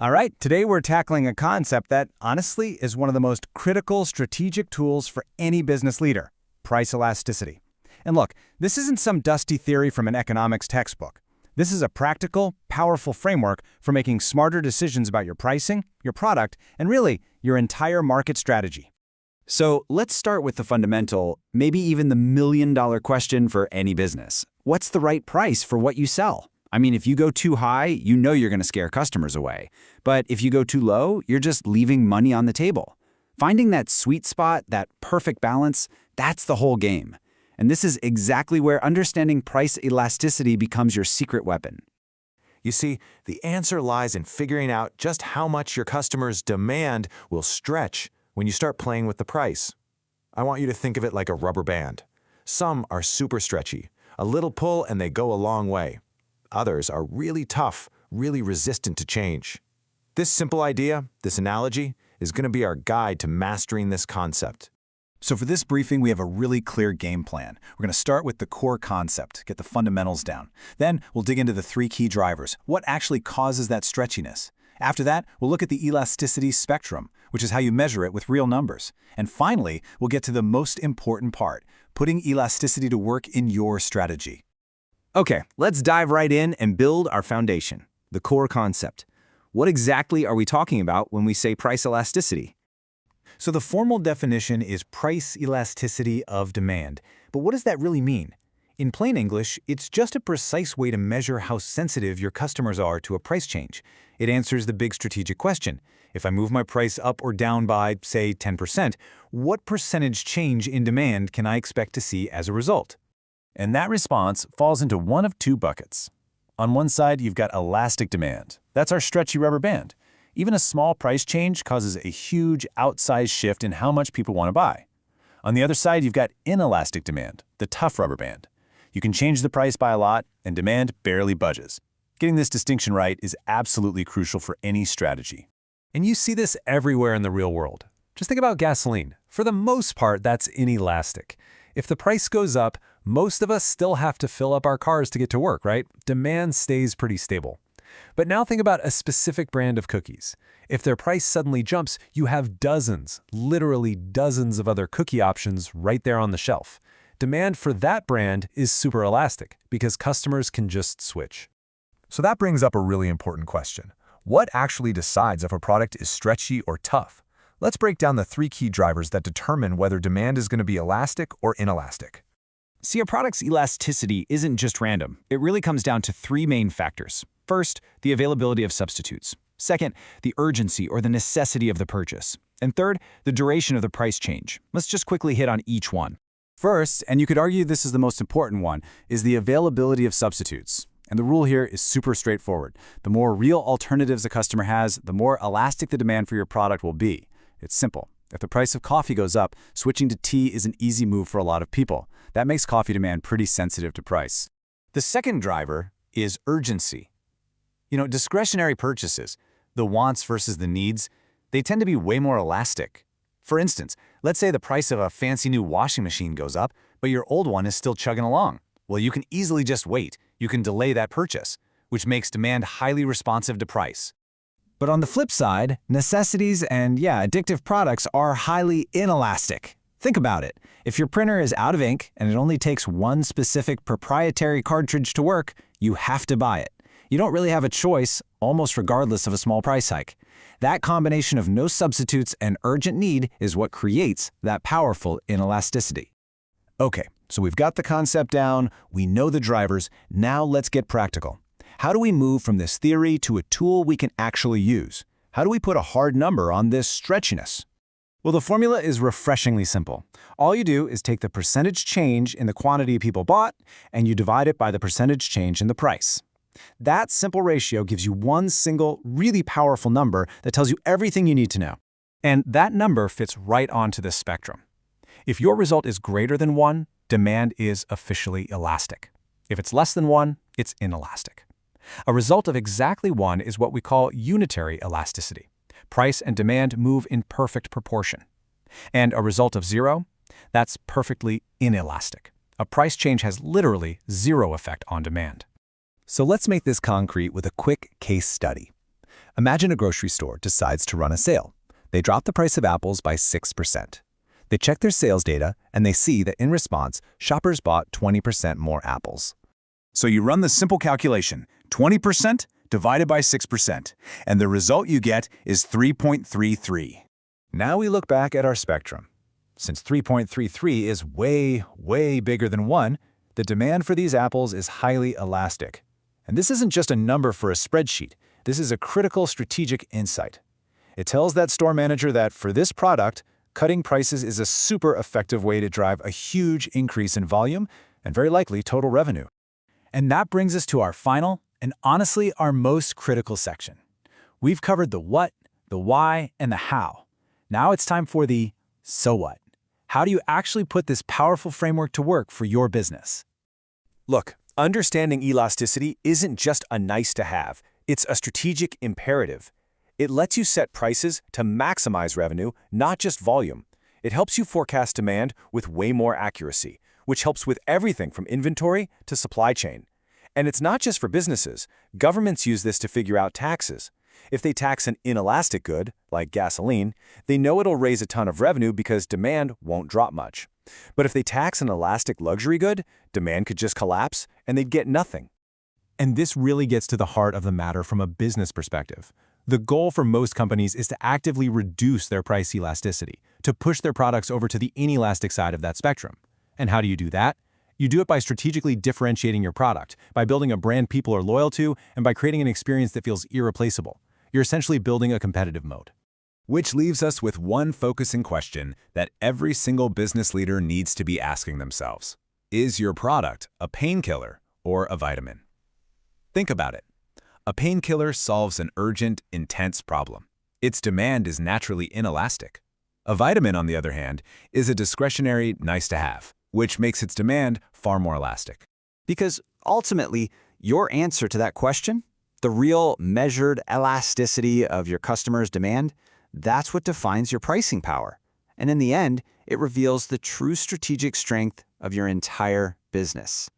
All right, today we're tackling a concept that, honestly, is one of the most critical strategic tools for any business leader: price elasticity. And look, this isn't some dusty theory from an economics textbook. This is a practical, powerful framework for making smarter decisions about your pricing, your product, and really, your entire market strategy. So let's start with the fundamental, maybe even the million-dollar question for any business. What's the right price for what you sell? I mean, if you go too high, you know you're going to scare customers away. But if you go too low, you're just leaving money on the table. Finding that sweet spot, that perfect balance, that's the whole game. And this is exactly where understanding price elasticity becomes your secret weapon. You see, the answer lies in figuring out just how much your customers' demand will stretch when you start playing with the price. I want you to think of it like a rubber band. Some are super stretchy. A little pull and they go a long way. Others are really tough, really resistant to change. This simple idea, this analogy, is going to be our guide to mastering this concept. So for this briefing, we have a really clear game plan. We're going to start with the core concept, get the fundamentals down. Then we'll dig into the three key drivers. What actually causes that stretchiness? After that, we'll look at the elasticity spectrum, which is how you measure it with real numbers. And finally, we'll get to the most important part, putting elasticity to work in your strategy. Okay, let's dive right in and build our foundation, the core concept. What exactly are we talking about when we say price elasticity? So the formal definition is price elasticity of demand. But what does that really mean? In plain English, it's just a precise way to measure how sensitive your customers are to a price change. It answers the big strategic question. If I move my price up or down by, say, 10%, what percentage change in demand can I expect to see as a result? And that response falls into one of two buckets. On one side, you've got elastic demand. That's our stretchy rubber band. Even a small price change causes a huge outsized shift in how much people want to buy. On the other side, you've got inelastic demand, the tough rubber band. You can change the price by a lot, and demand barely budges. Getting this distinction right is absolutely crucial for any strategy. And you see this everywhere in the real world. Just think about gasoline. For the most part, that's inelastic. If the price goes up, most of us still have to fill up our cars to get to work, right? Demand stays pretty stable. But now think about a specific brand of cookies. If their price suddenly jumps, you have dozens, literally dozens of other cookie options right there on the shelf. Demand for that brand is super elastic because customers can just switch. So that brings up a really important question. What actually decides if a product is stretchy or tough? Let's break down the three key drivers that determine whether demand is going to be elastic or inelastic. See, a product's elasticity isn't just random. It really comes down to three main factors. First, the availability of substitutes. Second, the urgency or the necessity of the purchase. And third, the duration of the price change. Let's just quickly hit on each one. First, and you could argue this is the most important one, is the availability of substitutes. And the rule here is super straightforward. The more real alternatives a customer has, the more elastic the demand for your product will be. It's simple. If the price of coffee goes up, switching to tea is an easy move for a lot of people. That makes coffee demand pretty sensitive to price. The second driver is urgency. Discretionary purchases, the wants versus the needs, they tend to be way more elastic. For instance, let's say the price of a fancy new washing machine goes up, but your old one is still chugging along. Well, you can easily just wait. You can delay that purchase, which makes demand highly responsive to price. But on the flip side, necessities and, addictive products are highly inelastic. Think about it. If your printer is out of ink and it only takes one specific proprietary cartridge to work, you have to buy it. You don't really have a choice, almost regardless of a small price hike. That combination of no substitutes and urgent need is what creates that powerful inelasticity. Okay, so we've got the concept down, we know the drivers, now let's get practical. How do we move from this theory to a tool we can actually use? How do we put a hard number on this stretchiness? Well, the formula is refreshingly simple. All you do is take the percentage change in the quantity people bought, and you divide it by the percentage change in the price. That simple ratio gives you one single, really powerful number that tells you everything you need to know. And that number fits right onto this spectrum. If your result is greater than 1, demand is officially elastic. If it's less than 1, it's inelastic. A result of exactly 1 is what we call unitary elasticity. Price and demand move in perfect proportion. And a result of 0, that's perfectly inelastic. A price change has literally 0 effect on demand. So let's make this concrete with a quick case study. Imagine a grocery store decides to run a sale. They drop the price of apples by 6%. They check their sales data, and they see that in response, shoppers bought 20% more apples. So you run the simple calculation, 20% divided by 6%, and the result you get is 3.33. Now we look back at our spectrum. Since 3.33 is way, way bigger than 1, the demand for these apples is highly elastic. And this isn't just a number for a spreadsheet. This is a critical strategic insight. It tells that store manager that for this product, cutting prices is a super effective way to drive a huge increase in volume and very likely total revenue. And that brings us to our final, and honestly our most critical section. We've covered the what, the why, and the how. Now it's time for the so what. How do you actually put this powerful framework to work for your business? Look, understanding elasticity isn't just a nice-to-have. It's a strategic imperative. It lets you set prices to maximize revenue, not just volume. It helps you forecast demand with way more accuracy, which helps with everything from inventory to supply chain. And it's not just for businesses. Governments use this to figure out taxes. If they tax an inelastic good, like gasoline, they know it'll raise a ton of revenue because demand won't drop much. But if they tax an elastic luxury good, demand could just collapse and they'd get nothing. And this really gets to the heart of the matter from a business perspective. The goal for most companies is to actively reduce their price elasticity, to push their products over to the inelastic side of that spectrum. And how do you do that? You do it by strategically differentiating your product, by building a brand people are loyal to, and by creating an experience that feels irreplaceable. You're essentially building a competitive moat. Which leaves us with one focusing question that every single business leader needs to be asking themselves. Is your product a painkiller or a vitamin? Think about it. A painkiller solves an urgent, intense problem. Its demand is naturally inelastic. A vitamin, on the other hand, is a discretionary nice-to-have, which makes its demand far more elastic. Because ultimately, your answer to that question, the real measured elasticity of your customer's demand, that's what defines your pricing power. And in the end, it reveals the true strategic strength of your entire business.